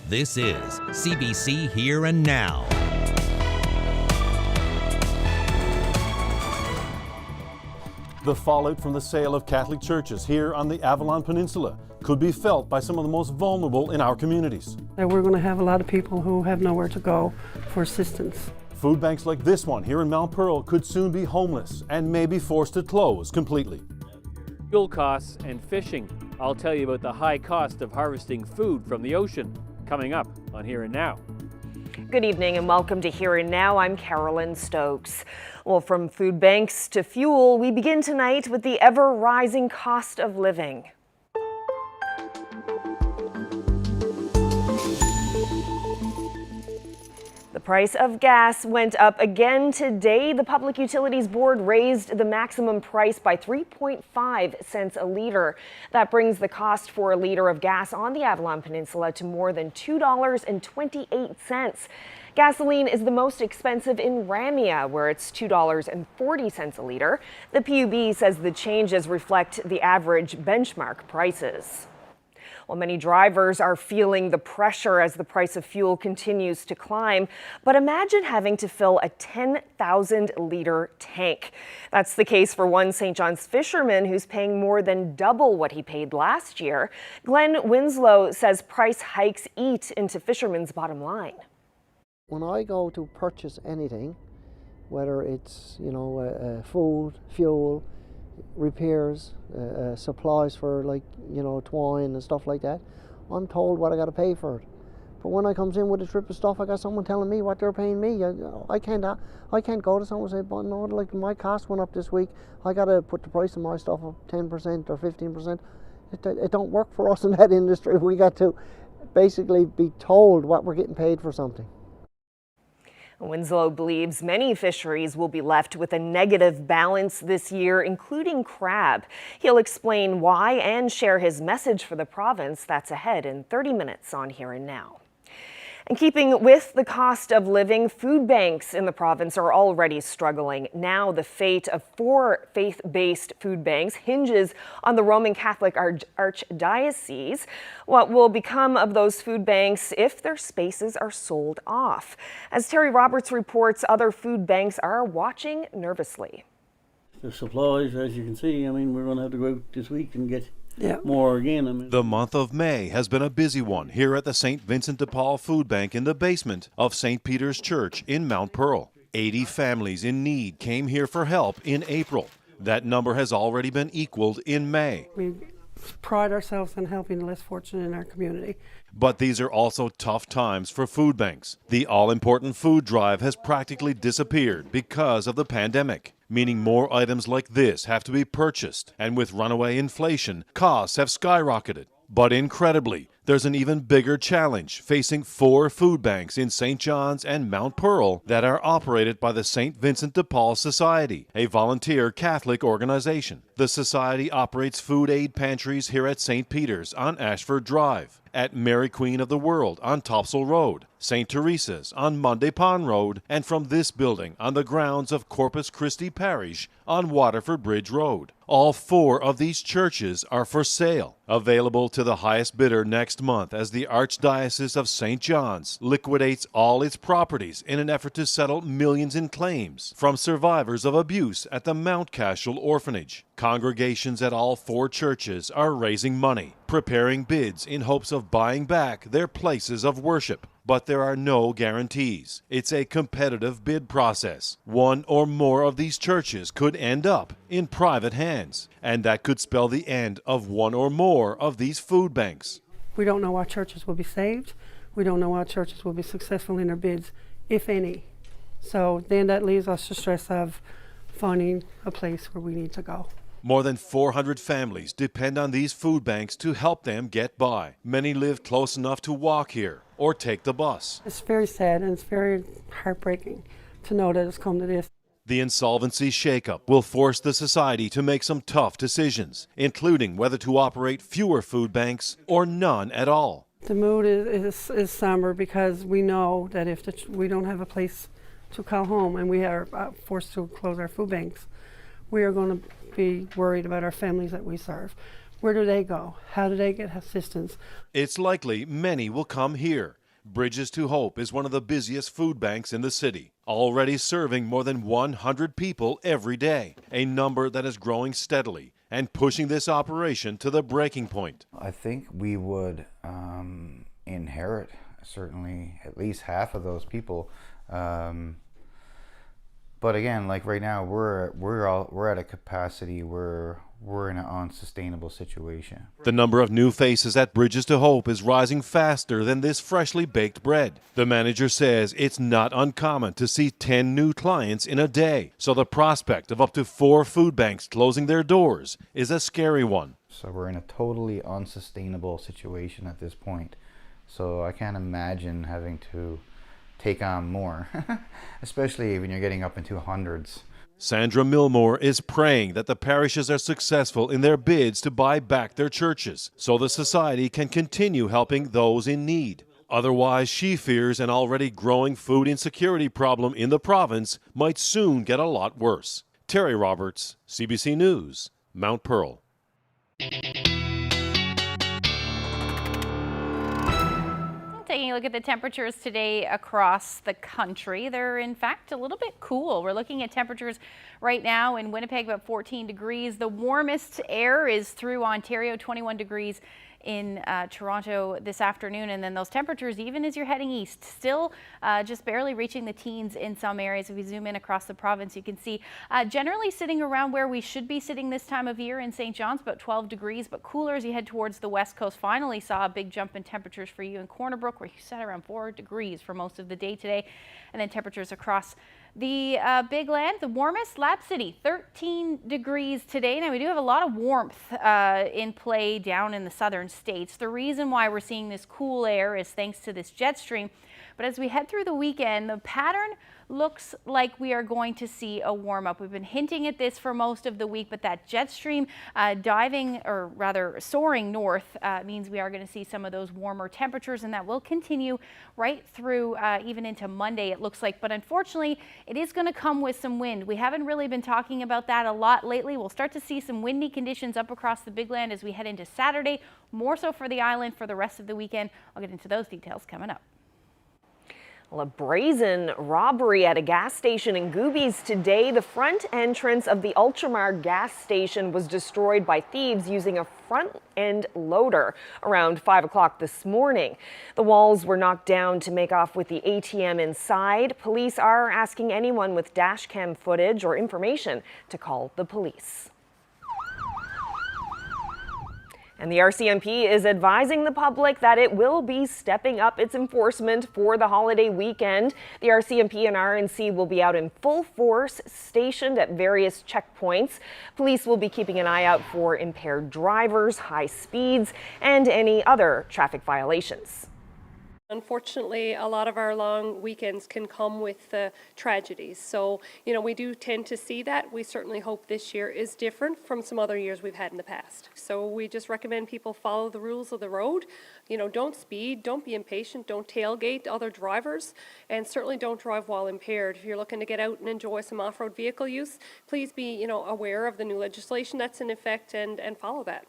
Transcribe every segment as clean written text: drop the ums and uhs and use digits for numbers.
This is CBC Here and Now. The fallout from the sale of Catholic churches here on the Avalon Peninsula could be felt by some of the most vulnerable in our communities. We're going to have a lot of people who have nowhere to go for assistance. Food banks like this one here in Mount Pearl could soon be homeless and may be forced to close completely. Fuel costs and fishing. I'll tell you about the high cost of harvesting food from the ocean, coming up on Here and Now. Good evening and welcome to Here and Now. I'm Carolyn Stokes. Well, from food banks to fuel, we begin tonight with the ever-rising cost of living. The price of gas went up again today. The Public Utilities Board raised the maximum price by 3.5 cents a liter. That brings the cost for a liter of gas on the Avalon Peninsula to more than $2.28. Gasoline is the most expensive in Ramia, where it's $2.40 a liter. The PUB says the changes reflect the average benchmark prices. Well, many drivers are feeling the pressure as the price of fuel continues to climb. But imagine having to fill a 10,000-liter tank. That's the case for one St. John's fisherman who's paying more than double what he paid last year. Glenn Winslow says price hikes eat into fishermen's bottom line. When I go to purchase anything, whether it's, food, fuel, repairs, supplies for twine and stuff like that, I'm told what I got to pay for it. But when I comes in with a trip of stuff, I got someone telling me what they're paying me. I can't go to someone and say, but no, like my cost went up this week. I got to put the price of my stuff up 10% or 15%. It don't work for us in that industry. We got to basically be told what we're getting paid for something. Winslow believes many fisheries will be left with a negative balance this year, including crab. He'll explain why and share his message for the province. That's ahead in 30 minutes on Here and Now. And keeping with the cost of living, food banks in the province are already struggling. Now the fate of 4 faith-based food banks hinges on the Roman Catholic Archdiocese. What will become of those food banks if their spaces are sold off? As Terry Roberts reports, other food banks are watching nervously. The supplies, as you can see, we're going to have to go out this week and get more again. The month of May has been a busy one here at the St. Vincent de Paul Food Bank in the basement of St. Peter's Church in Mount Pearl. 80 families in need came here for help in April. That number has already been equaled in May. We pride ourselves on helping the less fortunate in our community. But these are also tough times for food banks. The all-important food drive has practically disappeared because of the pandemic, meaning more items like this have to be purchased. And with runaway inflation, costs have skyrocketed. But incredibly, there's an even bigger challenge facing 4 food banks in St. John's and Mount Pearl that are operated by the St. Vincent de Paul Society, a volunteer Catholic organization. The society operates food aid pantries here at St. Peter's on Ashford Drive, at Mary Queen of the World on Topsail Road, St. Teresa's on Monday Pond Road, and from this building on the grounds of Corpus Christi Parish on Waterford Bridge Road. All 4 of these churches are for sale, available to the highest bidder next month as the Archdiocese of St. John's liquidates all its properties in an effort to settle millions in claims from survivors of abuse at the Mount Cashel Orphanage. Congregations at all 4 churches are raising money, preparing bids in hopes of buying back their places of worship. But there are no guarantees. It's a competitive bid process. One or more of these churches could end up in private hands, and that could spell the end of one or more of these food banks. We don't know what churches will be saved. We don't know what churches will be successful in their bids, if any. So then that leaves us the stress of finding a place where we need to go. More than 400 families depend on these food banks to help them get by. Many live close enough to walk here or take the bus. It's very sad and it's very heartbreaking to know that it's come to this. The insolvency shakeup will force the society to make some tough decisions, including whether to operate fewer food banks or none at all. The mood is somber because we know that if we don't have a place to call home and we are forced to close our food banks, we are going to be worried about our families that we serve. Where do they go? How do they get assistance? It's likely many will come here. Bridges to Hope is one of the busiest food banks in the city, already serving more than 100 people every day, a number that is growing steadily and pushing this operation to the breaking point. I think we would inherit certainly at least half of those people. But again, like right now, we're at a capacity where we're in an unsustainable situation. The number of new faces at Bridges to Hope is rising faster than this freshly baked bread. The manager says it's not uncommon to see 10 new clients in a day, so the prospect of up to 4 food banks closing their doors is a scary one. So we're in a totally unsustainable situation at this point. So I can't imagine having to take on more, especially when you're getting up into hundreds. Sandra Milmore is praying that the parishes are successful in their bids to buy back their churches so the society can continue helping those in need. Otherwise, she fears an already growing food insecurity problem in the province might soon get a lot worse. Terry Roberts, CBC News, Mount Pearl. Taking a look at the temperatures today across the country, they're in fact a little bit cool. We're looking at temperatures right now in Winnipeg about 14 degrees. The warmest air is through Ontario, 21 degrees in Toronto this afternoon, and then those temperatures, even as you're heading east, still just barely reaching the teens in some areas. If we zoom in across the province, you can see generally sitting around where we should be sitting this time of year in St. John's, about 12 degrees, but cooler as you head towards the west coast. Finally saw a big jump in temperatures for you in Corner Brook, where you sat around 4 degrees for most of the day today, and then temperatures across the Big Land, the warmest, Lab City, 13 degrees today. Now, we do have a lot of warmth in play down in the southern states. The reason why we're seeing this cool air is thanks to this jet stream. But as we head through the weekend, the pattern looks like we are going to see a warm up. We've been hinting at this for most of the week, but that jet stream soaring north means we are going to see some of those warmer temperatures, and that will continue right through even into Monday, it looks like. But unfortunately, it is going to come with some wind. We haven't really been talking about that a lot lately. We'll start to see some windy conditions up across the Big Land as we head into Saturday, more so for the island for the rest of the weekend. I'll get into those details coming up. Well, a brazen robbery at a gas station in Goobies today. The front entrance of the Ultramar gas station was destroyed by thieves using a front-end loader around 5 o'clock this morning. The walls were knocked down to make off with the ATM inside. Police are asking anyone with dash cam footage or information to call the police. And the RCMP is advising the public that it will be stepping up its enforcement for the holiday weekend. The RCMP and RNC will be out in full force, stationed at various checkpoints. Police will be keeping an eye out for impaired drivers, high speeds, and any other traffic violations. Unfortunately, a lot of our long weekends can come with tragedies. So, we do tend to see that. We certainly hope this year is different from some other years we've had in the past. So we just recommend people follow the rules of the road. Don't speed, don't be impatient, don't tailgate other drivers, and certainly don't drive while impaired. If you're looking to get out and enjoy some off-road vehicle use, please be, aware of the new legislation that's in effect and follow that.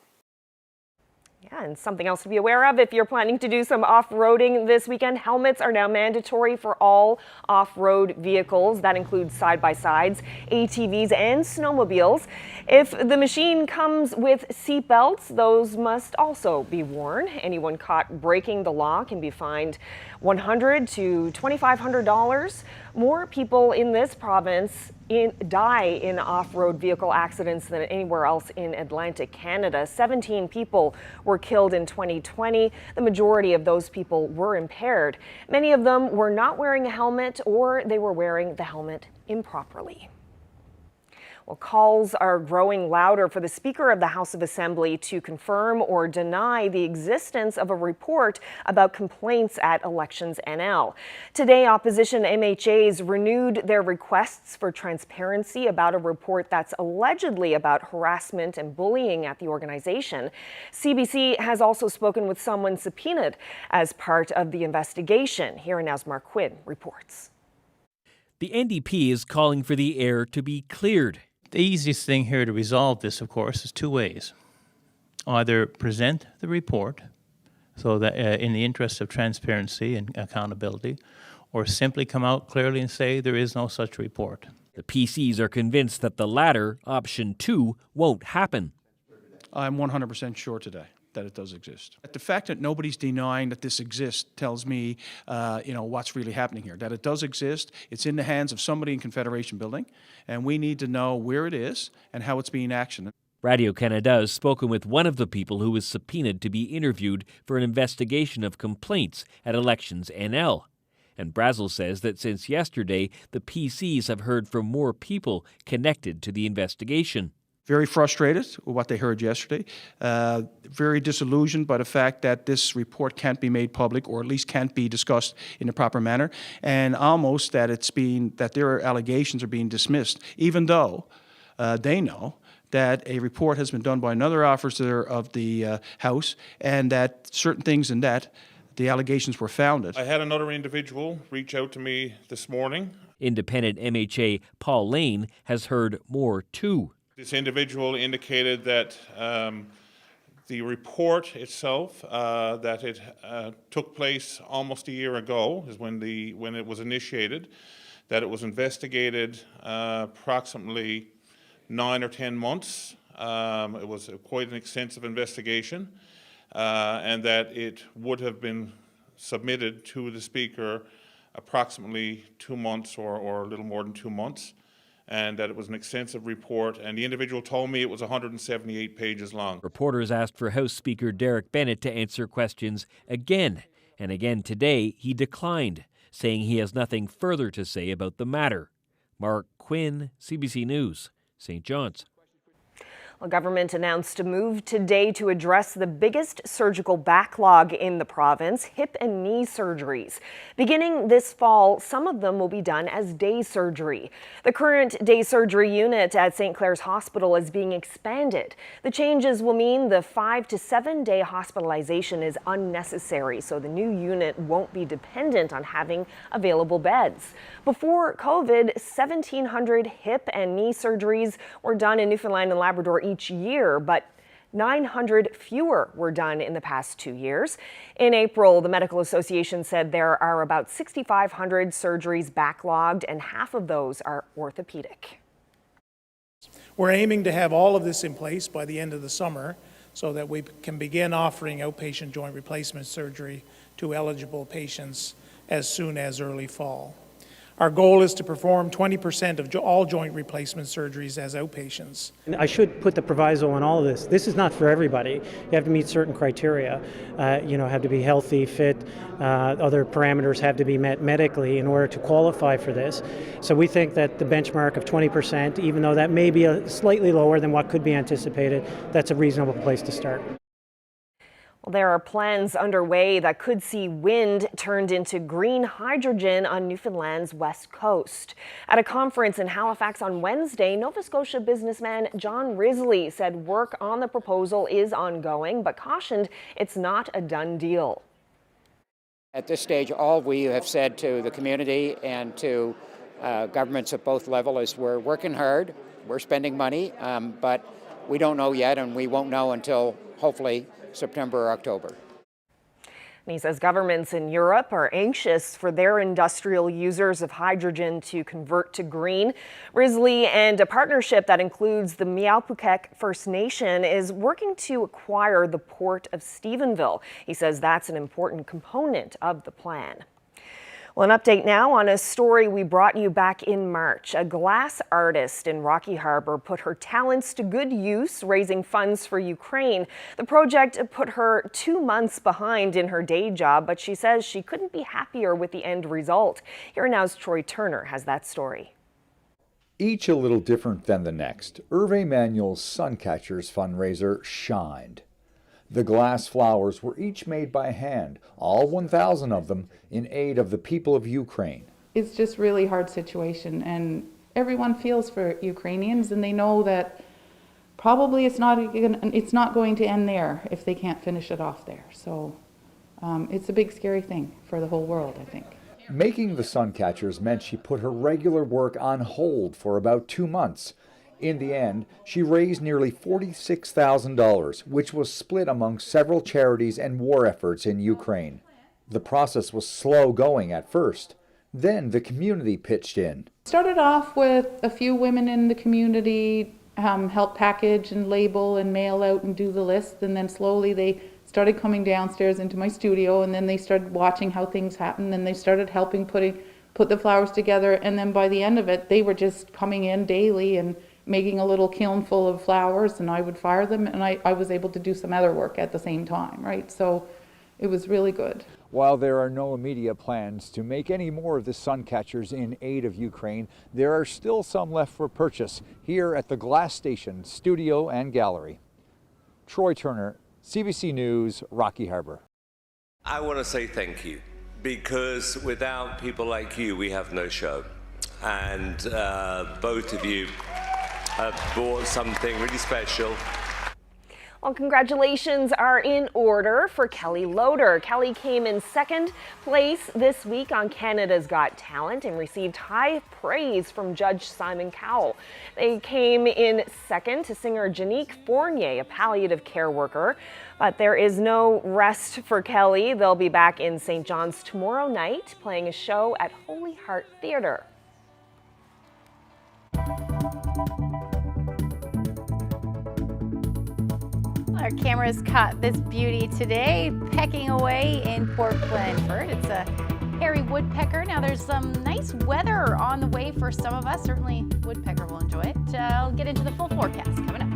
Yeah, and something else to be aware of if you're planning to do some off-roading this weekend. Helmets are now mandatory for all off-road vehicles. That includes side-by-sides, ATVs, and snowmobiles. If the machine comes with seat belts, those must also be worn. Anyone caught breaking the law can be fined $100 to $2,500. More people in this province die in off-road vehicle accidents than anywhere else in Atlantic Canada. 17 people were killed in 2020. The majority of those people were impaired. Many of them were not wearing a helmet, or they were wearing the helmet improperly. Well, calls are growing louder for the Speaker of the House of Assembly to confirm or deny the existence of a report about complaints at Elections NL. Today, opposition MHAs renewed their requests for transparency about a report that's allegedly about harassment and bullying at the organization. CBC has also spoken with someone subpoenaed as part of the investigation. Here and now's Mark Quinn reports. The NDP is calling for the air to be cleared. The easiest thing here to resolve this, of course, is two ways. either present the report, so that in the interest of transparency and accountability, or simply come out clearly and say there is no such report. The PCs are convinced that the latter, option 2, won't happen. I'm 100% sure today that it does exist. The fact that nobody's denying that this exists tells me, what's really happening here. That it does exist, it's in the hands of somebody in Confederation Building, and we need to know where it is and how it's being actioned. Radio Canada has spoken with one of the people who was subpoenaed to be interviewed for an investigation of complaints at Elections NL. And Brazel says that since yesterday, the PCs have heard from more people connected to the investigation. Very frustrated with what they heard yesterday, very disillusioned by the fact that this report can't be made public, or at least can't be discussed in a proper manner, and almost that that their allegations are being dismissed, even though they know that a report has been done by another officer of the House, and that certain things in that, the allegations were founded. I had another individual reach out to me this morning. Independent MHA Paul Lane has heard more too. This individual indicated that the report itself, that it took place almost a year ago, is when it was initiated, that it was investigated approximately 9 or 10 months. It was quite an extensive investigation, and that it would have been submitted to the Speaker approximately 2 months or a little more than 2 months, and that it was an extensive report, and the individual told me it was 178 pages long. Reporters asked for House Speaker Derek Bennett to answer questions again, and again today he declined, saying he has nothing further to say about the matter. Mark Quinn, CBC News, St. John's. Well, government announced a move today to address the biggest surgical backlog in the province, hip and knee surgeries. Beginning this fall, some of them will be done as day surgery. The current day surgery unit at St. Clair's Hospital is being expanded. The changes will mean the 5 to 7 day hospitalization is unnecessary, so the new unit won't be dependent on having available beds. Before COVID, 1,700 hip and knee surgeries were done in Newfoundland and Labrador each year, but 900 fewer were done in the past 2 years. In April, the Medical Association said there are about 6,500 surgeries backlogged, and half of those are orthopedic. We're aiming to have all of this in place by the end of the summer so that we can begin offering outpatient joint replacement surgery to eligible patients as soon as early fall. Our goal is to perform 20% of all joint replacement surgeries as outpatients. I should put the proviso on all of this. This is not for everybody. You have to meet certain criteria. Have to be healthy, fit. Other parameters have to be met medically in order to qualify for this. So we think that the benchmark of 20%, even though that may be slightly lower than what could be anticipated, that's a reasonable place to start. Well, there are plans underway that could see wind turned into green hydrogen on Newfoundland's west coast. At a conference in Halifax on Wednesday, Nova Scotia businessman John Risley said work on the proposal is ongoing, but cautioned it's not a done deal. At this stage, all we have said to the community and to governments at both levels is we're working hard, we're spending money, but we don't know yet, and we won't know until hopefully September or October. And he says governments in Europe are anxious for their industrial users of hydrogen to convert to green. Risley and a partnership that includes the Mi'kmaq First Nation is working to acquire the port of Stephenville. He says that's an important component of the plan. Well, an update now on a story we brought you back in March. A glass artist in Rocky Harbour put her talents to good use, raising funds for Ukraine. The project put her 2 months behind in her day job, but she says she couldn't be happier with the end result. Here now's Troy Turner has that story. Each a little different than the next, Hervé Manuel's Suncatchers fundraiser shined. The glass flowers were each made by hand, all 1,000 of them, in aid of the people of Ukraine. It's just really hard situation, and everyone feels for Ukrainians, and they know that probably it's not going to end there if they can't finish it off there. So it's a big scary thing for the whole world, I think. Making the Suncatchers meant she put her regular work on hold for about 2 months. In the end, she raised nearly $46,000, which was split among several charities and war efforts in Ukraine. The process was slow going at first. Then the community pitched in. Started off with a few women in the community help package and label and mail out and do the list, and then slowly they started coming downstairs into my studio, and then they started watching how things happen, and they started helping put the flowers together, and then by the end of it they were just coming in daily and making a little kiln full of flowers, and I would fire them, and I was able to do some other work at the same time, right? So it was really good. While there are no immediate plans to make any more of the sun catchers in aid of Ukraine, there are still some left for purchase here at the Glass Station Studio and Gallery. Troy Turner, CBC News, Rocky Harbor. I want to say thank you, because without people like you, we have no show. And both of you have bought something really special. Well, congratulations are in order for Kelly Loader. Kelly came in second place this week on Canada's Got Talent and received high praise from Judge Simon Cowell. They came in second to singer Janique Fournier, a palliative care worker. But there is no rest for Kelly. They'll be back in St. John's tomorrow night, playing a show at Holy Heart Theatre. Our cameras caught this beauty today, pecking away in Port Blandford. It's a hairy woodpecker. Now there's some nice weather on the way for some of us. Certainly woodpecker will enjoy it. I'll get into the full forecast coming up.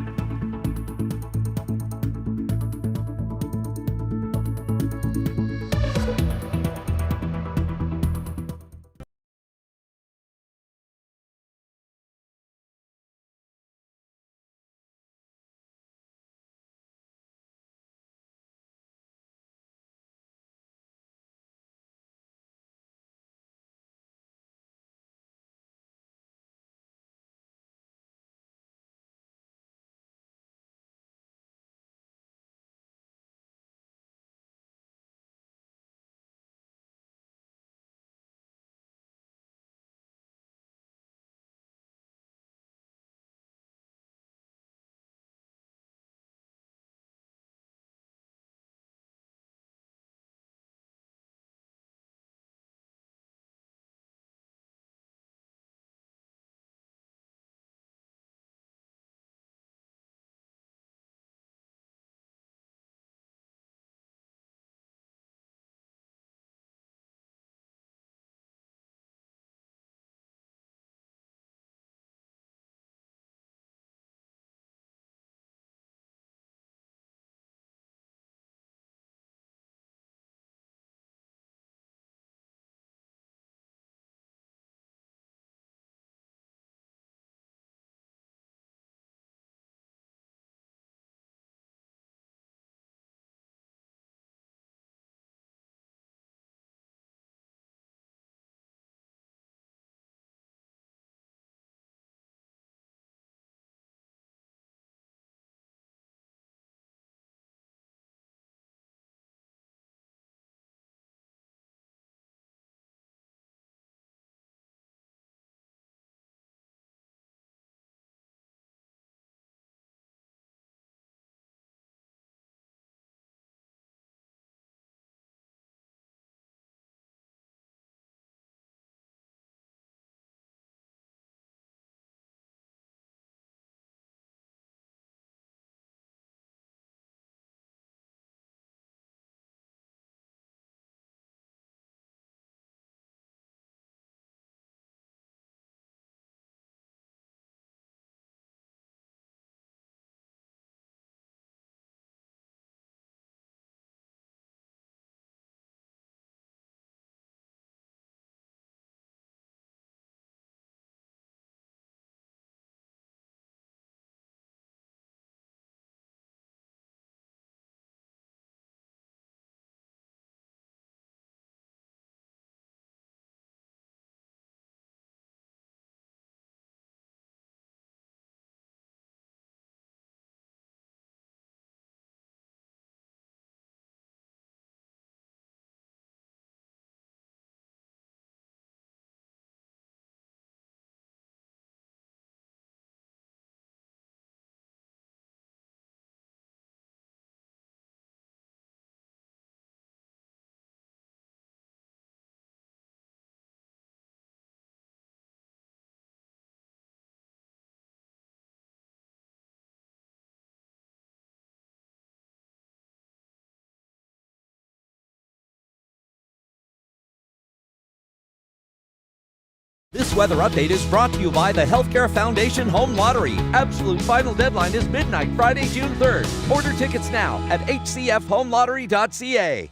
This weather update is brought to you by the Healthcare Foundation Home Lottery. Absolute final deadline is midnight, Friday, June 3rd. Order tickets now at hcfhomelottery.ca.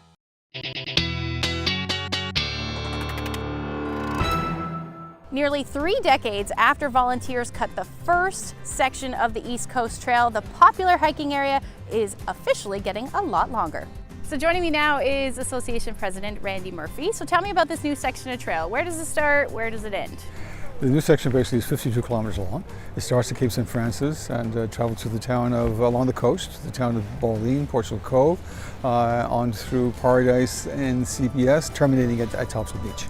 Nearly 3 decades after volunteers cut the first section of the East Coast Trail, the popular hiking area is officially getting a lot longer. So joining me now is Association President Randy Murphy. So tell me about this new section of trail. Where does it start? Where does it end? The new section basically is 52 kilometers long. It starts at Cape St. Francis and travels through the town of, along the coast, the town of Balleen, Portugal Cove, on through Paradise and CBS, terminating at Topsail Beach.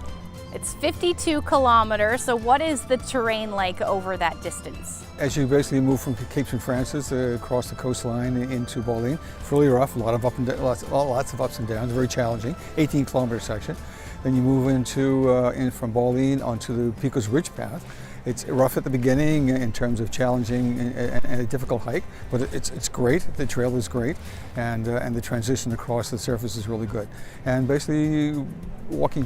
It's 52 kilometers, so what is the terrain like over that distance? As you basically move from Cape St. Francis across the coastline into Balleen, fairly rough, lots of ups and downs, very challenging, 18-kilometer section. Then you move into from Balleen onto the Pecos Ridge Path. It's rough at the beginning in terms of challenging and a difficult hike, but it's great. The trail is great, and the transition across the surface is really good. And basically walking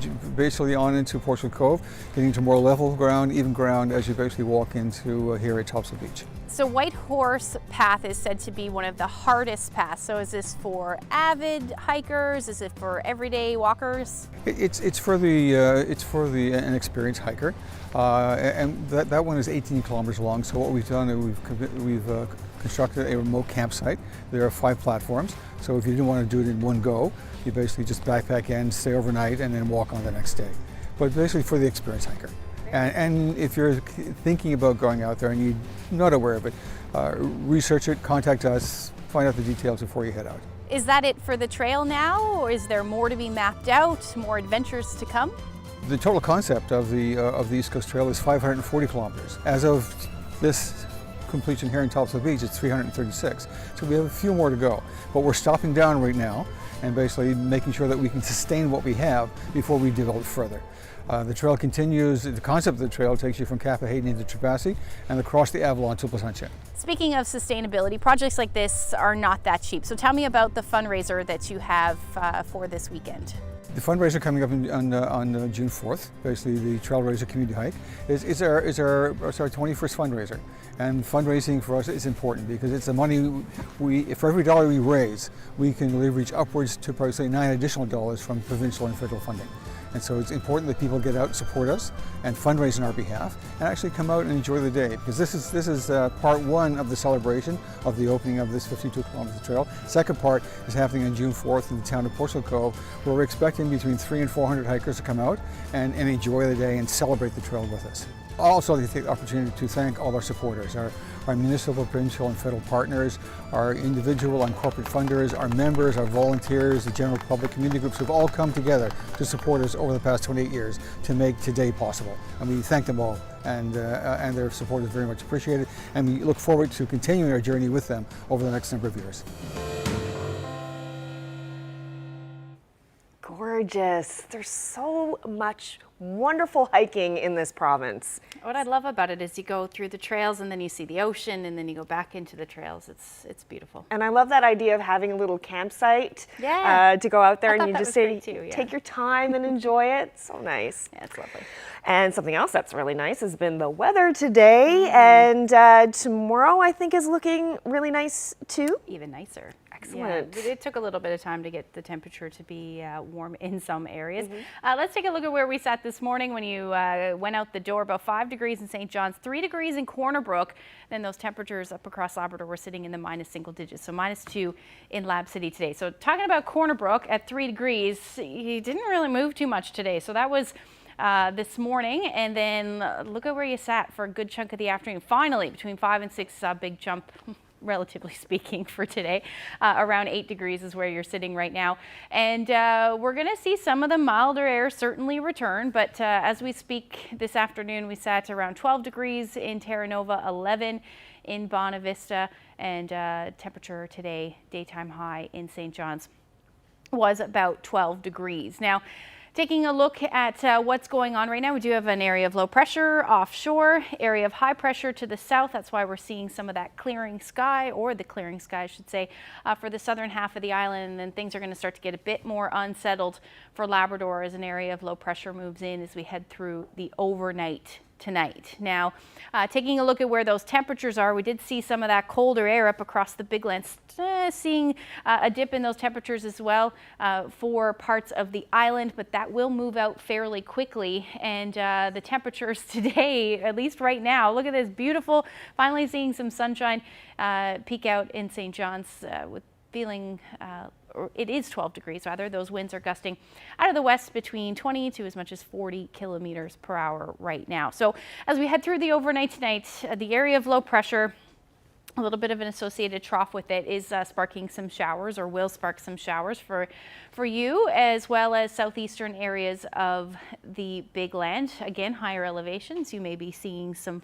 on into Portugal Cove, getting to more level ground, even ground as you basically walk into here at Topsail Beach. So White Horse Path is said to be one of the hardest paths. So is this for avid hikers? Is it for everyday walkers? It's for the inexperienced hiker, and that one is 18 kilometers long. So what we've done is we've constructed a remote campsite. There are 5 platforms. So if you didn't want to do it in one go, you basically just backpack in, stay overnight, and then walk on the next day. But basically for the experienced hiker. And if you're thinking about going out there and you're not aware of it, research it, contact us, find out the details before you head out. Is that it for the trail now, or is there more to be mapped out, more adventures to come? The total concept of the East Coast Trail is 540 kilometers. As of this completion here in Topsail Beach, it's 336. So we have a few more to go. But we're stopping down right now and basically making sure that we can sustain what we have before we develop further. The trail continues, the concept of the trail takes you from Kapahayden into Trevasi and across the Avalon to Placentia. Speaking of sustainability, projects like this are not that cheap. So tell me about the fundraiser that you have for this weekend. The fundraiser coming up on June 4th, basically the Trailraiser Community Hike, is our 21st fundraiser. And fundraising for us is important because it's the money for every dollar we raise, we can leverage upwards to probably say $9 additional from provincial and federal funding. And so it's important that people get out and support us and fundraise on our behalf and actually come out and enjoy the day, because this is part 1 of the celebration of the opening of this 52 kilometer trail. Second part is happening on June 4th in the town of Portugal Cove, where we're expecting between 300 and 400 hikers to come out and enjoy the day and celebrate the trail with us. Also, I'd like to take the opportunity to thank all our supporters, our municipal, provincial, and federal partners, our individual and corporate funders, our members, our volunteers, the general public, community groups who've all come together to support us over the past 28 years to make today possible. And we thank them all, and their support is very much appreciated. And we look forward to continuing our journey with them over the next number of years. Gorgeous. There's so much wonderful hiking in this province. What I love about it is you go through the trails and then you see the ocean and then you go back into the trails. It's beautiful. And I love that idea of having a little campsite to go out there and you just take your time and enjoy it. So nice. Yeah, it's lovely. And something else that's really nice has been the weather today, and tomorrow I think is looking really nice too. Even nicer. Excellent. Yeah, it took a little bit of time to get the temperature to be warm in some areas. Let's take a look at where we sat this morning when you went out the door. About 5 degrees in St. John's, 3 degrees in Corner Brook. Then those temperatures up across Labrador were sitting in the minus single digits, so -2 in Lab City today. So talking about Corner Brook at 3 degrees, he didn't really move too much today. So that was this morning, and then look at where you sat for a good chunk of the afternoon. Finally, between 5 and 6, a big jump, relatively speaking, for today. Around 8 degrees is where you're sitting right now. And we're going to see some of the milder air certainly return, but as we speak this afternoon, we sat around 12 degrees in Terra Nova, 11 in Bonavista, and temperature today, daytime high in St. John's, was about 12 degrees. Now, taking a look at what's going on right now, we do have an area of low pressure offshore, area of high pressure to the south. That's why we're seeing some of that clearing sky, or the clearing sky, I should say, for the southern half of the island. And then things are going to start to get a bit more unsettled for Labrador as an area of low pressure moves in as we head through the overnight tonight. Now, taking a look at where those temperatures are, we did see some of that colder air up across the Big Land, seeing a dip in those temperatures as well for parts of the island, but that will move out fairly quickly. And the temperatures today, at least right now, look at this beautiful, finally seeing some sunshine peak out in St. John's with feeling it is 12 degrees rather. Those winds are gusting out of the west between 20 to as much as 40 kilometers per hour right now. So as we head through the overnight tonight, the area of low pressure, a little bit of an associated trough with it, is sparking some showers, or will spark some showers for you, as well as southeastern areas of the Big Land. Again, higher elevations, you may be seeing some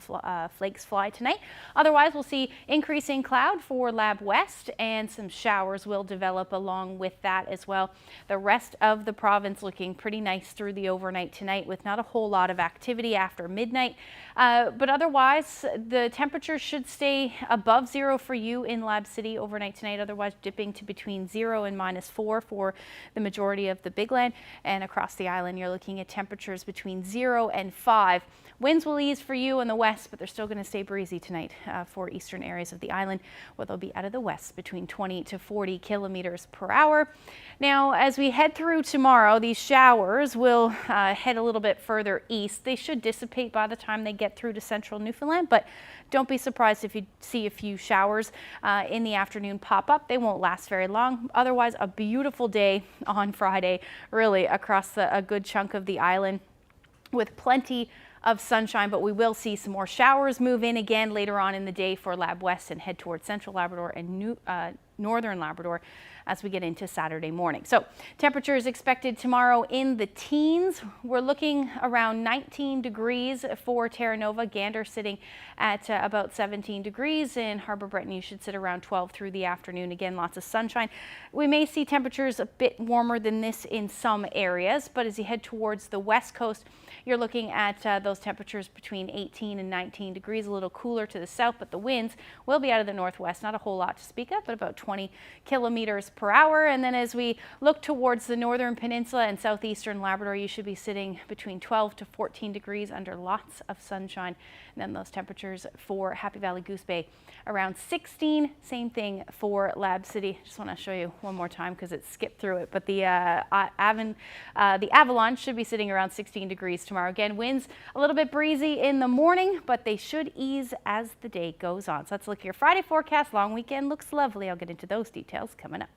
flakes fly tonight. Otherwise, we'll see increasing cloud for Lab West, and some showers will develop along with that as well. The rest of the province looking pretty nice through the overnight tonight, with not a whole lot of activity after midnight. But otherwise, the temperatures should stay above zero for you in Lab City overnight tonight, otherwise dipping to between 0 and -4 for the majority of the Big Land. And across the island, you're looking at temperatures between 0 and 5. Winds will ease for you in the west, but they're still going to stay breezy tonight for eastern areas of the island, where they'll be out of the west between 20 to 40 kilometers per hour. Now, as we head through tomorrow, these showers will head a little bit further east. They should dissipate by the time they get through to central Newfoundland, but don't be surprised if you see a few showers in the afternoon pop up. They won't last very long. Otherwise, a beautiful day on Friday, really across a good chunk of the island, with plenty of sunshine, but we will see some more showers move in again later on in the day for Lab West and head towards central Labrador and northern Labrador as we get into Saturday morning. So temperatures expected tomorrow in the teens. We're looking around 19 degrees for Terra Nova. Gander sitting at about 17 degrees. In Harbour Breton, you should sit around 12 through the afternoon. Again, lots of sunshine. We may see temperatures a bit warmer than this in some areas, but as you head towards the west coast, you're looking at those temperatures between 18 and 19 degrees, a little cooler to the south, but the winds will be out of the northwest. Not a whole lot to speak of, but about 20 kilometers per hour. And then as we look towards the northern peninsula and southeastern Labrador, you should be sitting between 12 to 14 degrees under lots of sunshine. And then those temperatures for Happy Valley Goose Bay around 16. Same thing for Lab City. Just want to show you one more time because it skipped through it. But the Avalon should be sitting around 16 degrees tomorrow. Again, winds a little bit breezy in the morning, but they should ease as the day goes on. So let's look at your Friday forecast. Long weekend looks lovely. I'll get into those details coming up.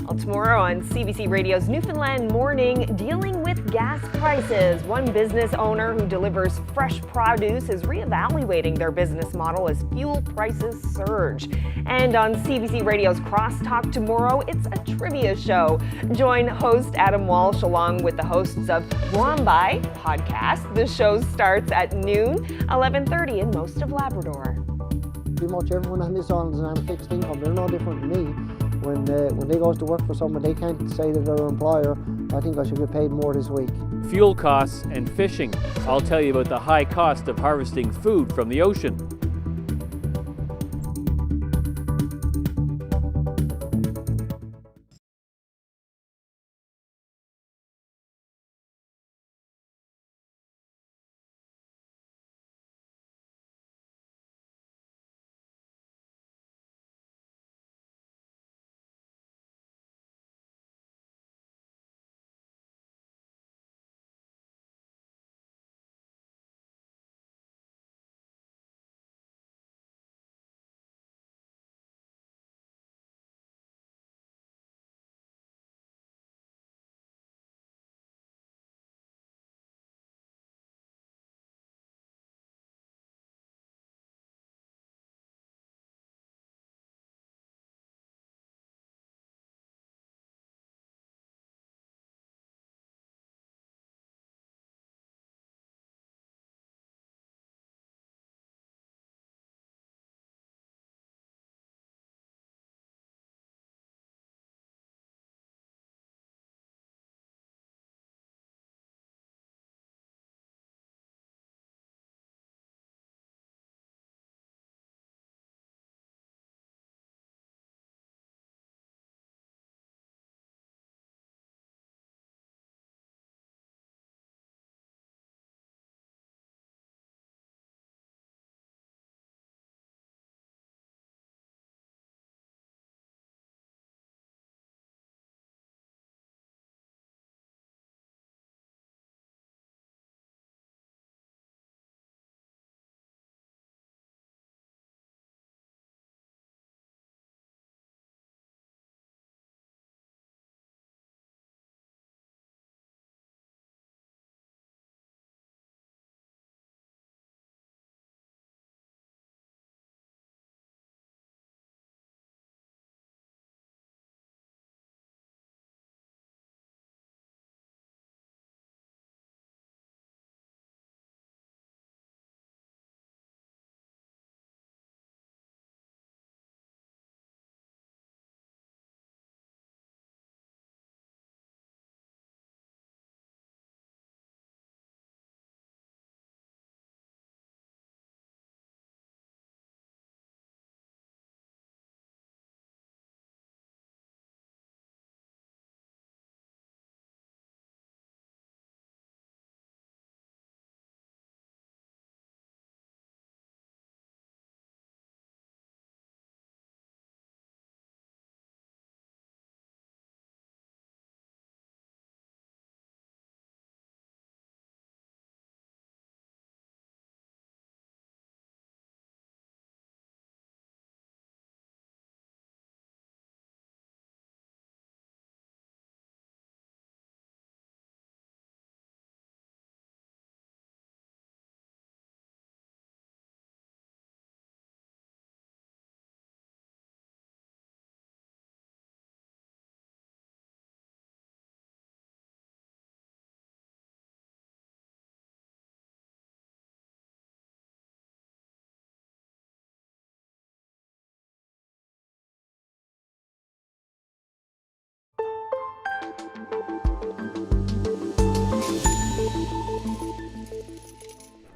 Well, tomorrow on CBC Radio's Newfoundland Morning, dealing with gas prices. One business owner who delivers fresh produce is reevaluating their business model as fuel prices surge. And on CBC Radio's Crosstalk tomorrow, it's a trivia show. Join host Adam Walsh along with the hosts of Guambai podcast. The show starts at noon, 11:30 in most of Labrador. Pretty much everyone on this island is on fixed income. They're no different than me. When they go to work for someone, they can't say to their employer, I think I should get paid more this week. Fuel costs and fishing. I'll tell you about the high cost of harvesting food from the ocean.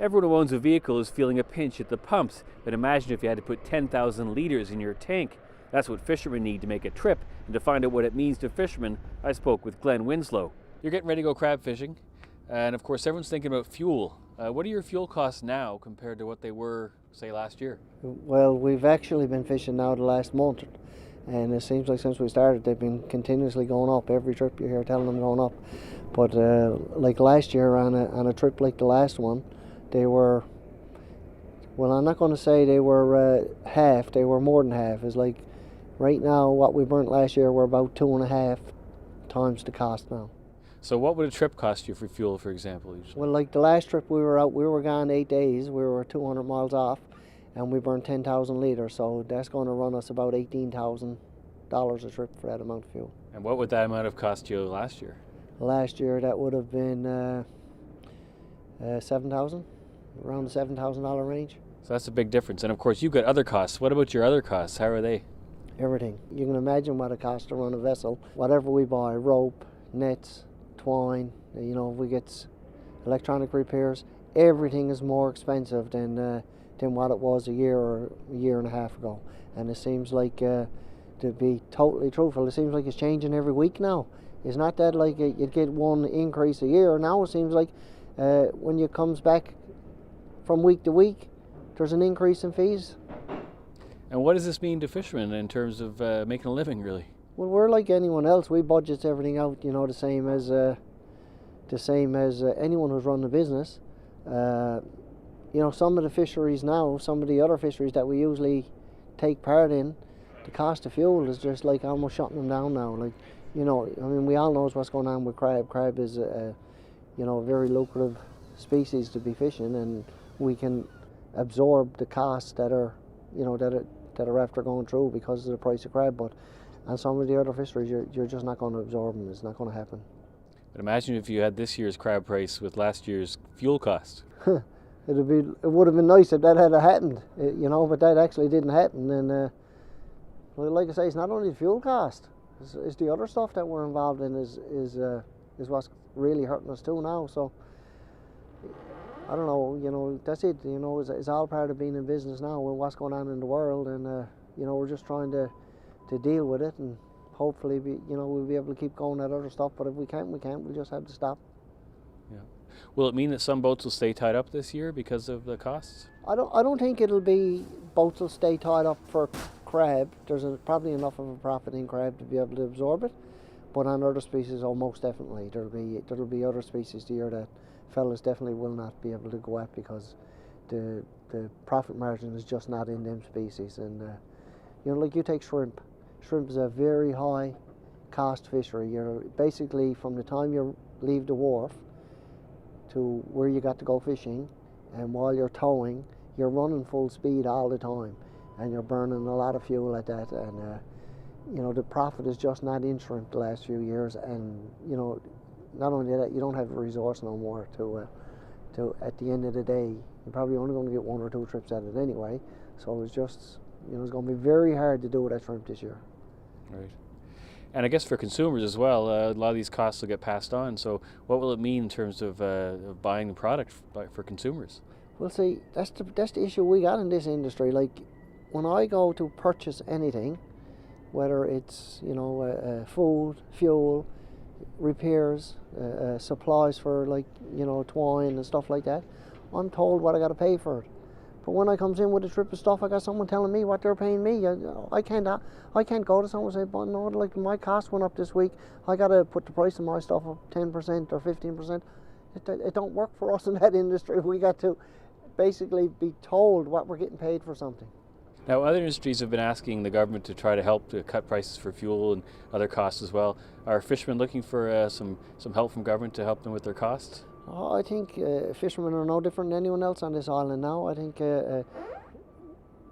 Everyone who owns a vehicle is feeling a pinch at the pumps, but imagine if you had to put 10,000 litres in your tank. That's what fishermen need to make a trip, and to find out what it means to fishermen, I spoke with Glenn Winslow. You're getting ready to go crab fishing, and of course everyone's thinking about fuel. What are your fuel costs now compared to what they were, say, last year? Well, we've actually been fishing now the last month, and it seems like since we started they've been continuously going up. Every trip you hear telling them going up. But like last year on a trip like the last one, they were, well, I'm not going to say they were half, they were more than half. It's like right now what we burnt last year, we're about 2.5 times the cost now. So what would a trip cost you for fuel, for example? Usually? Well, like the last trip we were out, we were gone 8 days, we were 200 miles off, and we burned 10,000 litres, so that's going to run us about $18,000 a trip for that amount of fuel. And what would that amount have cost you last year? Last year that would have been 7,000, around the $7,000 range. So that's a big difference. And of course you've got other costs. What about your other costs? How are they? Everything. You can imagine what it costs to run a vessel. Whatever we buy, rope, nets, twine, you know, if we get electronic repairs, everything is more expensive than what it was a year or a year and a half ago. And it seems like, to be totally truthful, it seems like it's changing every week now. It's not that like you'd get one increase a year. Now it seems like when it comes back from week to week, there's an increase in fees. And what does this mean to fishermen in terms of making a living, really? Well, we're like anyone else. We budget everything out, you know, the same as anyone who's running a business. You know, some of the fisheries now, some of the other fisheries that we usually take part in, the cost of fuel is just like almost shutting them down now. Like, you know, I mean, we all know what's going on with crab. Crab is you know, a very lucrative species to be fishing, and we can absorb the costs that are, you know, that are after going through because of the price of crab. But on some of the other fisheries, you're just not going to absorb them. It's not going to happen. But imagine if you had this year's crab price with last year's fuel cost. It would have been nice if that had happened, you know, but that actually didn't happen. And well, like I say, it's not only the fuel cost; it's the other stuff that we're involved in is what's really hurting us too now. So I don't know, you know, that's it. You know, it's all part of being in business now with what's going on in the world, and you know, we're just trying to deal with it, and hopefully, we'll be able to keep going at other stuff. But if we can't, we can't. We'll just have to stop. Yeah. Will it mean that some boats will stay tied up this year because of the costs? I don't think it'll be boats will stay tied up for crab. There's probably enough of a profit in crab to be able to absorb it. But on other species, oh, most definitely, there'll be other species here that fellas definitely will not be able to go at because the profit margin is just not in them species. And you know, like you take shrimp. Shrimp is a very high cost fishery. You're basically, from the time you leave the wharf to where you got to go fishing, and while you're towing, you're running full speed all the time, and you're burning a lot of fuel at that. And you know, the profit is just not in shrimp the last few years. And you know, not only that, you don't have a resource no more to at the end of the day, you're probably only going to get 1 or 2 trips at it anyway. So it's just, you know, it's going to be very hard to do with that shrimp this year. Right. And I guess for consumers as well, a lot of these costs will get passed on. So what will it mean in terms of buying the product for consumers? Well, see, that's the issue we got in this industry. Like, when I go to purchase anything, whether it's, you know, food, fuel, repairs, supplies for, like, you know, twine and stuff like that, I'm told what I got to pay for it. But when I comes in with a trip of stuff, I got someone telling me what they're paying me. I can't go to someone and say, but no, like, my cost went up this week. I got to put the price of my stuff up 10% or 15%. It don't work for us in that industry. We got to basically be told what we're getting paid for something. Now, other industries have been asking the government to try to help to cut prices for fuel and other costs as well. Are fishermen looking for some help from government to help them with their costs? Oh, I think fishermen are no different than anyone else on this island now. I think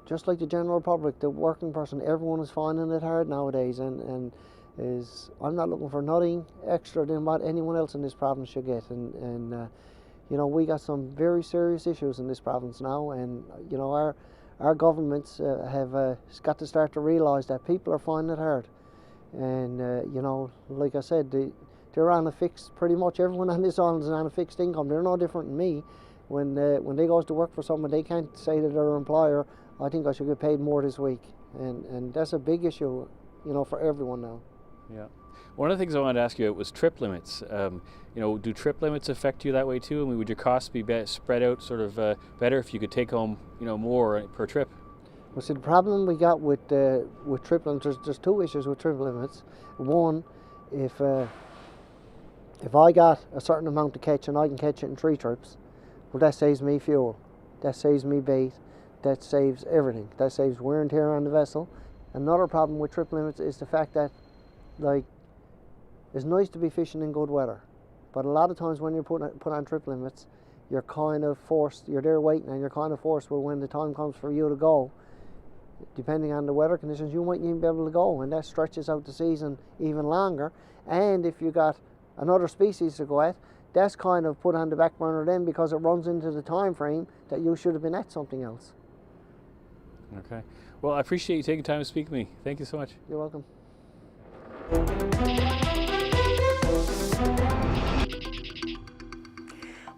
just like the general public, the working person, everyone is finding it hard nowadays, and I'm not looking for nothing extra than what anyone else in this province should get. And you know, we got some very serious issues in this province now, and you know, our governments have got to start to realise that people are finding it hard. And you know, like I said, they're on a fixed, pretty much everyone on this island is on a fixed income. They're no different than me. when they goes to work for someone, they can't say to their employer, I think I should get paid more this week. And that's a big issue, you know, for everyone now. Yeah. One of the things I wanted to ask you about was trip limits. You know, do trip limits affect you that way too? I mean, would your costs be spread out sort of better if you could take home, you know, more per trip? Well, see, the problem we got with trip limits, there's two issues with trip limits. One, if I got a certain amount to catch and I can catch it in 3 trips, well, that saves me fuel, that saves me bait, that saves everything. That saves wear and tear on the vessel. Another problem with trip limits is the fact that, like, it's nice to be fishing in good weather, but a lot of times when you're put on trip limits, you're kind of forced, you're there waiting and you're kind of forced, well, when the time comes for you to go, depending on the weather conditions, you mightn't even be able to go, and that stretches out the season even longer. And if you got another species to go at, that's kind of put on the back burner then, because it runs into the time frame that you should have been at something else. Okay. Well, I appreciate you taking time to speak to me. Thank you so much. You're welcome.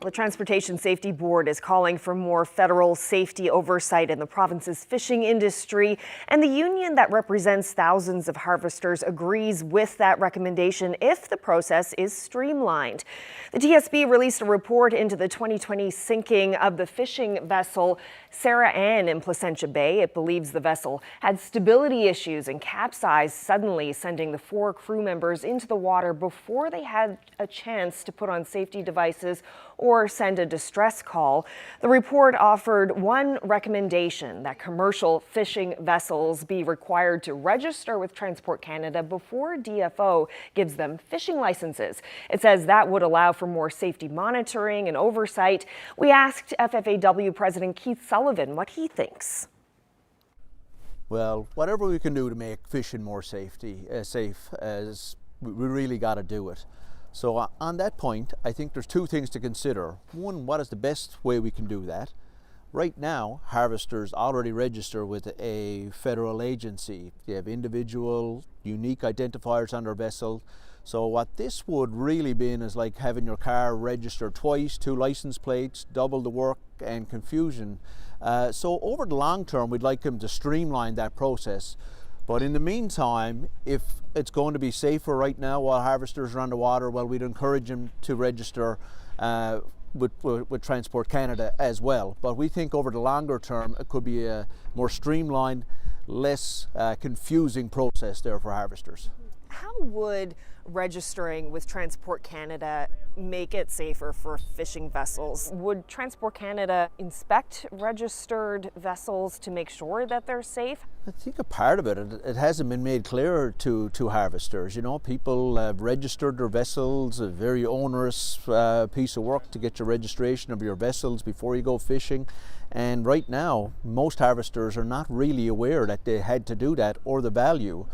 The Transportation Safety Board is calling for more federal safety oversight in the province's fishing industry, and the union that represents thousands of harvesters agrees with that recommendation if the process is streamlined. The TSB released a report into the 2020 sinking of the fishing vessel Sarah Ann in Placentia Bay. It believes the vessel had stability issues and capsized suddenly, sending the 4 crew members into the water before they had a chance to put on safety devices or send a distress call. The report offered one recommendation: that commercial fishing vessels be required to register with Transport Canada before DFO gives them fishing licenses. It says that would allow for more safety monitoring and oversight. We asked FFAW President Keith Sullivan what he thinks. Well, whatever we can do to make fishing more safe, as we really got to do it. So on that point, I think there's 2 things to consider. One, what is the best way we can do that? Right now, harvesters already register with a federal agency. They have individual, unique identifiers on their vessel. So what this would really be is like having your car registered twice, 2 license plates, double the work and confusion. So over the long term, we'd like them to streamline that process. But in the meantime, if it's going to be safer right now while harvesters are on the water, well, we'd encourage them to register with Transport Canada as well. But we think over the longer term, it could be a more streamlined, less confusing process there for harvesters. How would registering with Transport Canada make it safer for fishing vessels? Would Transport Canada inspect registered vessels to make sure that they're safe? I think a part of it hasn't been made clear to harvesters. You know, people have registered their vessels, a very onerous piece of work to get your registration of your vessels before you go fishing. And right now, most harvesters are not really aware that they had to do that or the value.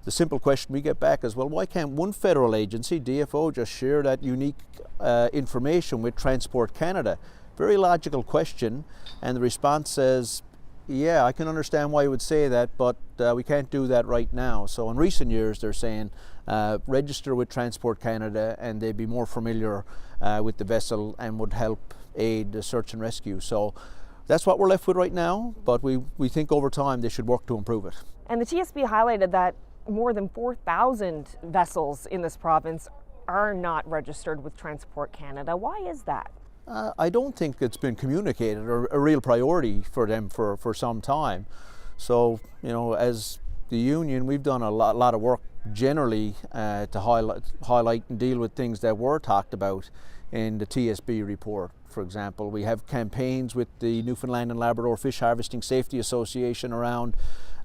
The simple question we get back is, well, why can't one federal agency, DFO, just share that unique information with Transport Canada? Very logical question, and the response says, yeah, I can understand why you would say that, but we can't do that right now. So in recent years, they're saying register with Transport Canada, and they'd be more familiar with the vessel and would help aid the search and rescue. So that's what we're left with right now, but we think over time they should work to improve it. And the TSB highlighted that more than 4,000 vessels in this province are not registered with Transport Canada. Why is that? I don't think it's been communicated or a real priority for them for some time. So, you know, as the union, we've done a lot of work generally to highlight and deal with things that were talked about in the TSB report. For example, we have campaigns with the Newfoundland and Labrador Fish Harvesting Safety Association around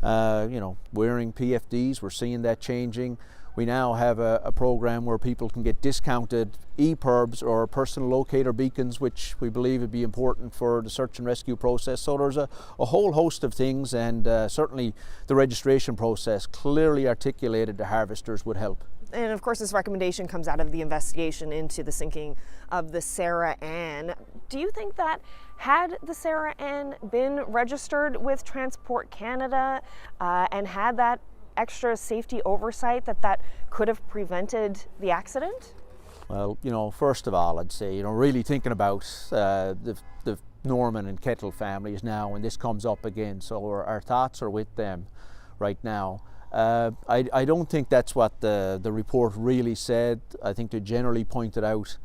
you know, wearing PFDs. We're seeing that changing. We now have a program where people can get discounted EPIRBs or personal locator beacons, which we believe would be important for the search and rescue process. So there's a whole host of things, and certainly the registration process clearly articulated to harvesters would help. And of course, this recommendation comes out of the investigation into the sinking of the Sarah Ann. Do you think that had the Sarah Ann been registered with Transport Canada and had that extra safety oversight, that could have prevented the accident? Well, you know, first of all, I'd say, you know, really thinking about the Norman and Kettle families now when this comes up again. So our thoughts are with them right now. I don't think that's what the report really said. I think they generally pointed out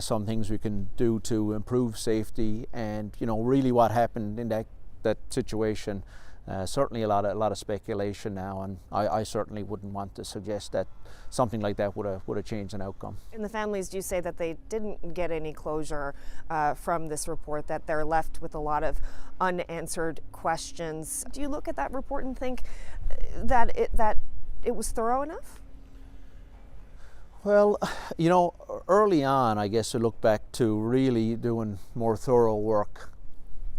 some things we can do to improve safety, and you know, really what happened in that situation. Certainly a lot of speculation now, and I certainly wouldn't want to suggest that something like that would have changed an outcome. And the families do say that they didn't get any closure from this report, that they're left with a lot of unanswered questions. Do you look at that report and think that it was thorough enough? Well, you know, early on, I guess I look back to really doing more thorough work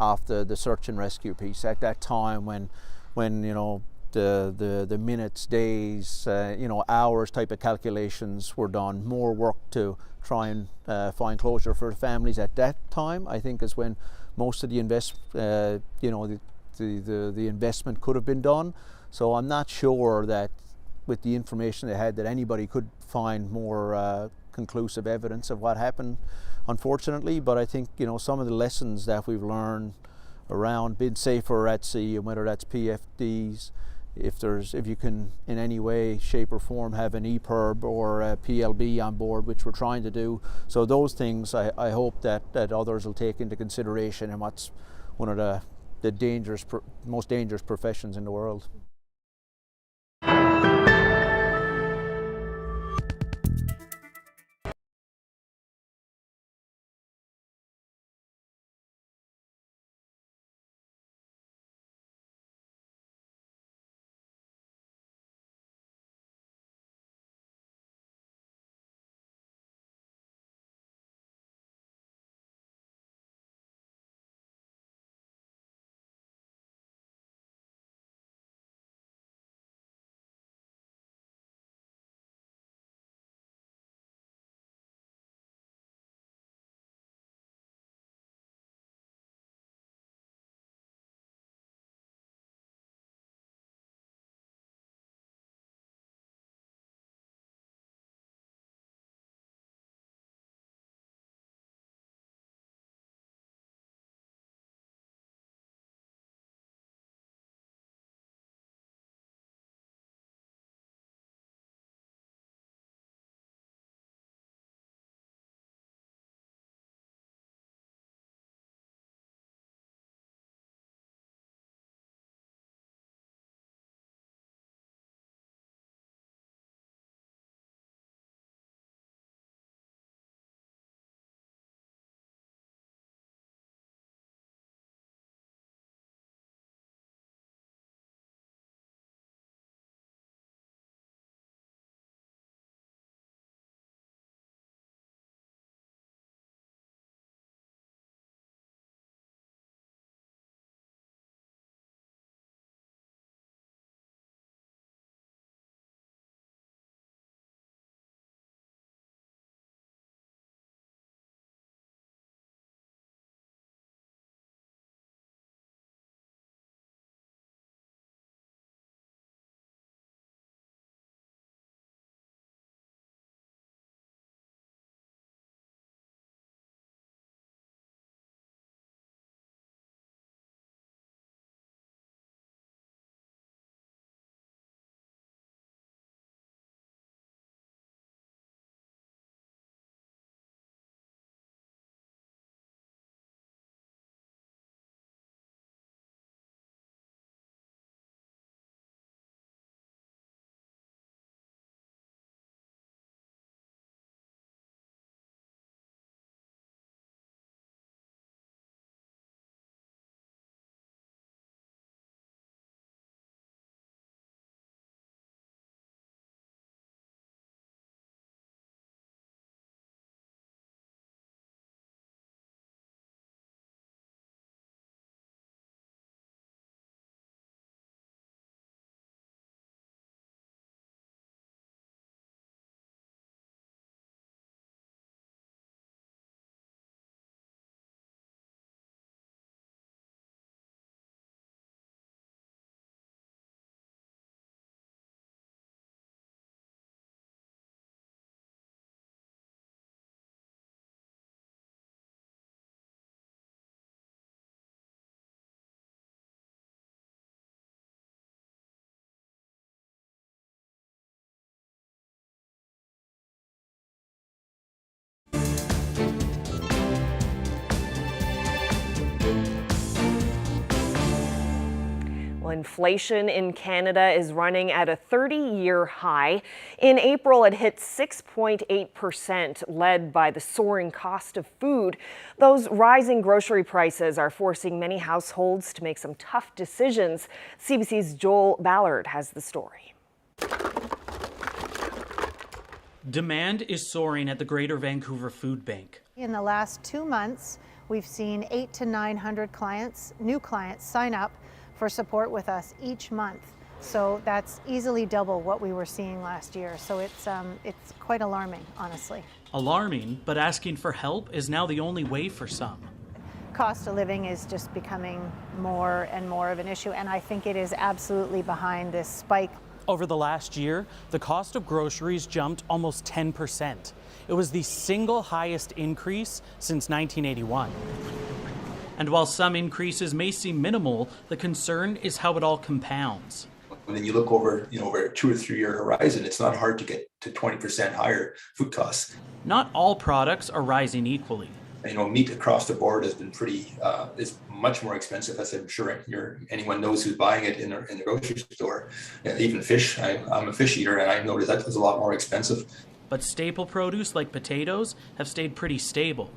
after the search and rescue piece at that time when you know, the minutes, days, you know, hours type of calculations were done. More work to try and find closure for the families at that time, I think, is when most of the you know, the investment could have been done. So I'm not sure that with the information they had that anybody could find more conclusive evidence of what happened, unfortunately. But I think, you know, some of the lessons that we've learned around being safer at sea, and whether that's PFDs, if you can in any way, shape or form have an EPIRB or a PLB on board, which we're trying to do. So those things I hope that others will take into consideration in what's one of the most dangerous professions in the world. Well, inflation in Canada is running at a 30-year high. In April, it hit 6.8%, led by the soaring cost of food. Those rising grocery prices are forcing many households to make some tough decisions. CBC's Joel Ballard has the story. Demand is soaring at the Greater Vancouver Food Bank. In the last 2 months, we've seen 800 to 900 clients, new clients, sign up for support with us each month. So that's easily double what we were seeing last year. So it's quite alarming, honestly. Alarming, but asking for help is now the only way for some. Cost of living is just becoming more and more of an issue, and I think it is absolutely behind this spike. Over the last year, the cost of groceries jumped almost 10%. It was the single highest increase since 1981. And while some increases may seem minimal, the concern is how it all compounds. And then you look over, over a 2 or 3 year horizon, it's not hard to get to 20% higher food costs. Not all products are rising equally. Meat across the board has been is much more expensive, as I'm sure anyone knows who's buying it in the grocery store. Even fish, I'm a fish eater, and I noticed that was a lot more expensive. But staple produce like potatoes have stayed pretty stable.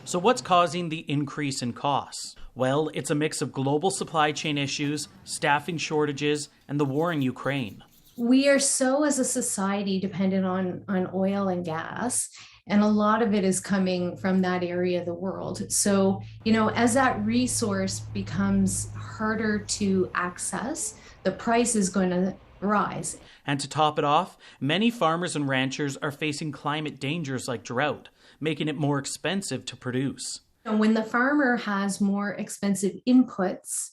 So what's causing the increase in costs? Well, it's a mix of global supply chain issues, staffing shortages, and the war in Ukraine. We are so, as a society, dependent on oil and gas, and a lot of it is coming from that area of the world. So, as that resource becomes harder to access, the price is going to rise. And to top it off, many farmers and ranchers are facing climate dangers like drought, making it more expensive to produce. And when the farmer has more expensive inputs,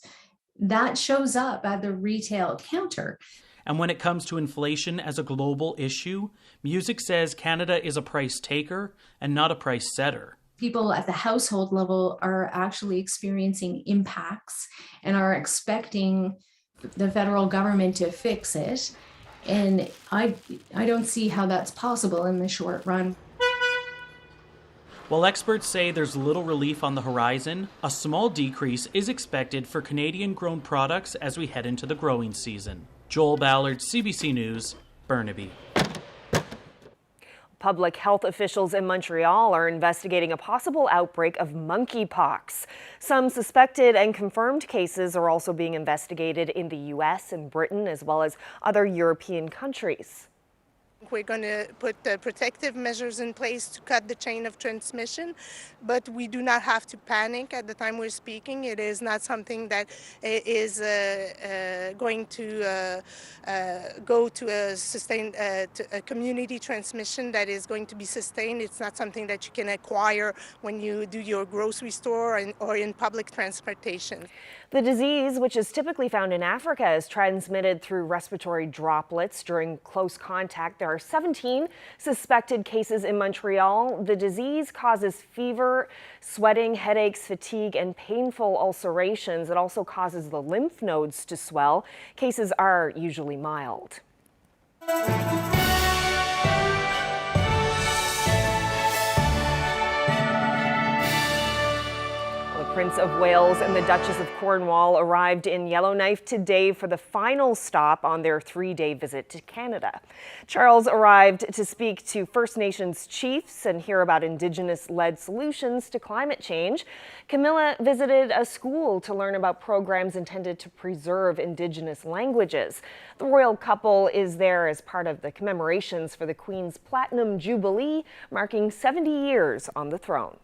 that shows up at the retail counter. And when it comes to inflation as a global issue, Music says Canada is a price taker and not a price setter. People at the household level are actually experiencing impacts and are expecting the federal government to fix it. And I don't see how that's possible in the short run. While experts say there's little relief on the horizon, a small decrease is expected for Canadian-grown products as we head into the growing season. Joel Ballard, CBC News, Burnaby. Public health officials in Montreal are investigating a possible outbreak of monkeypox. Some suspected and confirmed cases are also being investigated in the U.S. and Britain, as well as other European countries. We're going to put protective measures in place to cut the chain of transmission, but we do not have to panic at the time we're speaking. It is not something that is going to go to a sustained a community transmission that is going to be sustained. It's not something that you can acquire when you do your grocery store or in public transportation. The disease, which is typically found in Africa, is transmitted through respiratory droplets during close contact. There are 17 suspected cases in Montreal. The disease causes fever, sweating, headaches, fatigue, and painful ulcerations. It also causes the lymph nodes to swell. Cases are usually mild. Prince of Wales and the Duchess of Cornwall arrived in Yellowknife today for the final stop on their 3-day visit to Canada. Charles arrived to speak to First Nations chiefs and hear about Indigenous-led solutions to climate change. Camilla visited a school to learn about programs intended to preserve Indigenous languages. The royal couple is there as part of the commemorations for the Queen's Platinum Jubilee, marking 70 years on the throne.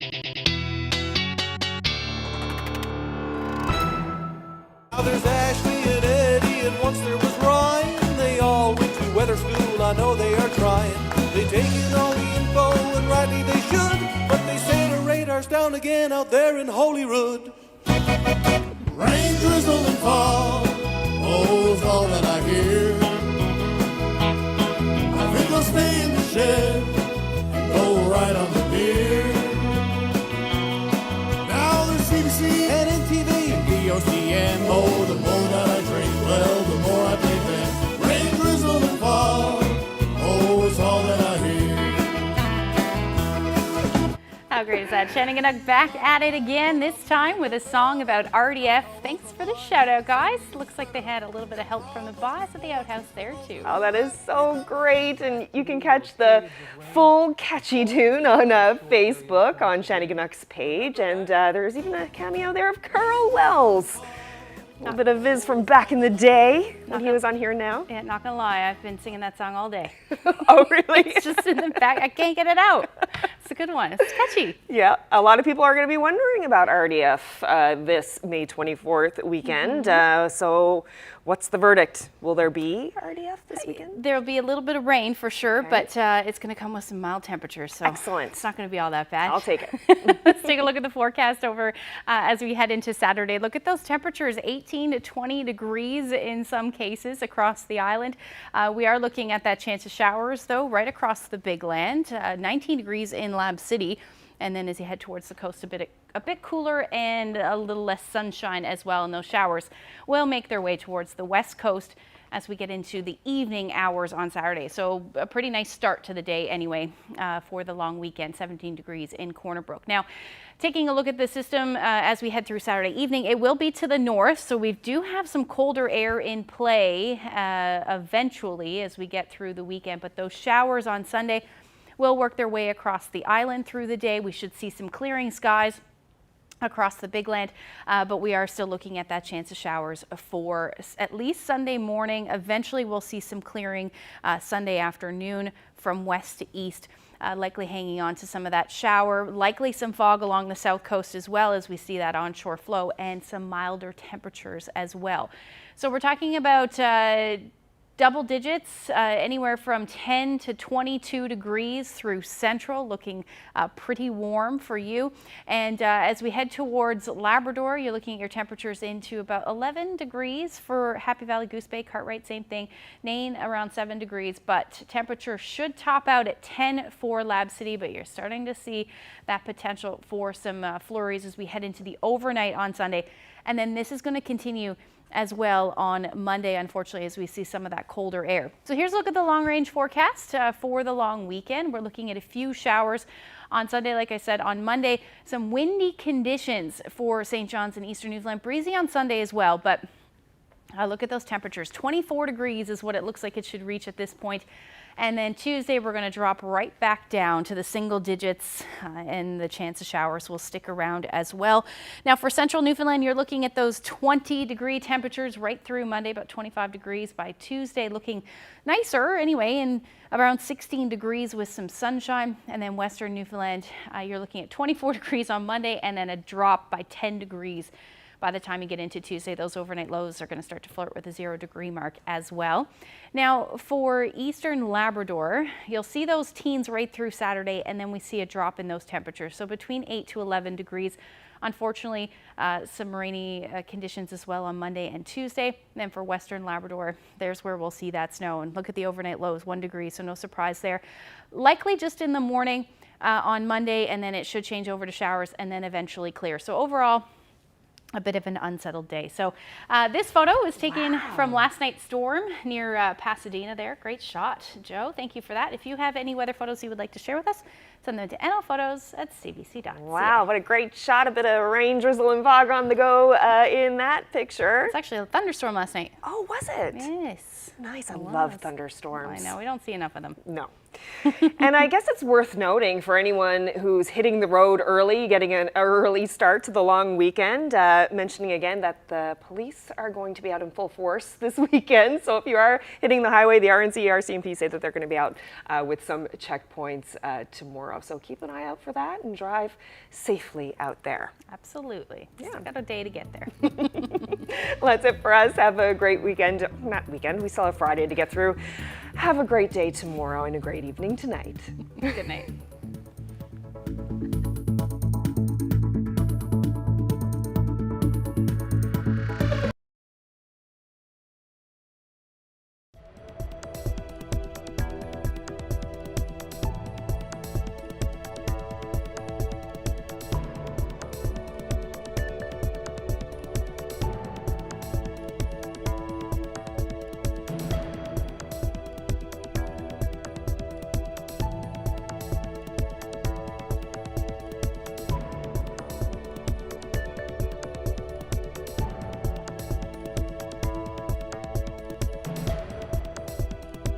Now there's Ashley and Eddie, and once there was Ryan. They all went to weather school, I know they are trying. They take in all the info, and rightly they should. But they say the radar's down again out there in Holyrood. Rain, drizzle, and fall, oh, is all that I hear. I think I'll stay in the shed and go right on the beer. Now there's CBC and NTV and VOCM. Oh, the more that I drink, well, the more I play them. Rain, drizzle, and fall, oh, it's all that I hear. How great is that? Shanniganuk back at it again, this time with a song about RDF. Thanks for the shout out, guys. Looks like they had a little bit of help from the boss at the outhouse there too. Oh, that is so great. And you can catch the full catchy tune on Facebook on Shanniganuk's page. And there's even a cameo there of Carl Wells. A little bit of Viz from back in the day when he was on Here Now. Yeah, not gonna lie, I've been singing that song all day. Oh, really? It's just in the back. I can't get it out. It's a good one. It's catchy. Yeah, a lot of people are going to be wondering about RDF this May 24th weekend. So what's the verdict? Will there be RDF this weekend? There'll be a little bit of rain for sure, but it's going to come with some mild temperatures. So excellent. It's not going to be all that bad. I'll take it. Let's take a look at the forecast over as we head into Saturday. Look at those temperatures, 18 to 20 degrees in some cases across the island. We are looking at that chance of showers, though, right across the Big Land. 19 degrees in Lab City. And then as you head towards the coast, a bit cooler and a little less sunshine as well. And those showers will make their way towards the west coast as we get into the evening hours on Saturday. So a pretty nice start to the day anyway for the long weekend, 17 degrees in Corner Brook. Now, taking a look at the system as we head through Saturday evening, it will be to the north. So we do have some colder air in play eventually as we get through the weekend. But those showers on Sunday will work their way across the island through the day. We should see some clearing skies across the Big Land, but we are still looking at that chance of showers for at least Sunday morning. Eventually we'll see some clearing Sunday afternoon from west to east, likely hanging on to some of that shower, likely some fog along the south coast as well as we see that onshore flow and some milder temperatures as well. So we're talking about double digits, anywhere from 10 to 22 degrees through central, looking pretty warm for you. And as we head towards Labrador, you're looking at your temperatures into about 11 degrees for Happy Valley, Goose Bay, Cartwright, same thing. Nain around 7 degrees, but temperature should top out at 10 for Lab City, but you're starting to see that potential for some flurries as we head into the overnight on Sunday. And then this is going to continue as well on Monday, unfortunately, as we see some of that colder air. So here's a look at the long range forecast for the long weekend. We're looking at a few showers on Sunday. Like I said, on Monday, some windy conditions for St. John's and Eastern Newfoundland. Breezy on Sunday as well, but look at those temperatures. 24 degrees is what it looks like it should reach at this point. And then Tuesday, we're going to drop right back down to the single digits and the chance of showers will stick around as well. Now for central Newfoundland, you're looking at those 20-degree temperatures right through Monday, about 25 degrees by Tuesday, looking nicer anyway, and around 16 degrees with some sunshine. And then western Newfoundland, you're looking at 24 degrees on Monday and then a drop by 10 degrees. By the time you get into Tuesday, those overnight lows are going to start to flirt with a 0-degree mark as well. Now, for eastern Labrador, you'll see those teens right through Saturday, and then we see a drop in those temperatures. So between 8 to 11 degrees. Unfortunately, some rainy conditions as well on Monday and Tuesday. And then for western Labrador, there's where we'll see that snow. And look at the overnight lows, 1 degree, so no surprise there. Likely just in the morning on Monday, and then it should change over to showers and then eventually clear. So overall, a bit of an unsettled day. So this photo is taken from last night's storm near Pasadena there. Great shot, Joe. Thank you for that. If you have any weather photos you would like to share with us, send them to nlphotos@cbc.ca. Wow, what a great shot. A bit of rain, drizzle, and fog on the go in that picture. It's actually a thunderstorm last night. Oh, was it? Yes. Nice. I love thunderstorms. I know. We don't see enough of them. No. And I guess it's worth noting for anyone who's hitting the road early, getting an early start to the long weekend, mentioning again that the police are going to be out in full force this weekend. So if you are hitting the highway, the RNC, RCMP say that they're going to be out with some checkpoints tomorrow. tomorrow. So keep an eye out for that and drive safely out there. Absolutely. Still got a day to get there. Well, that's it for us. Have a great weekend. Not weekend, we still have Friday to get through. Have a great day tomorrow and a great evening tonight. Good night.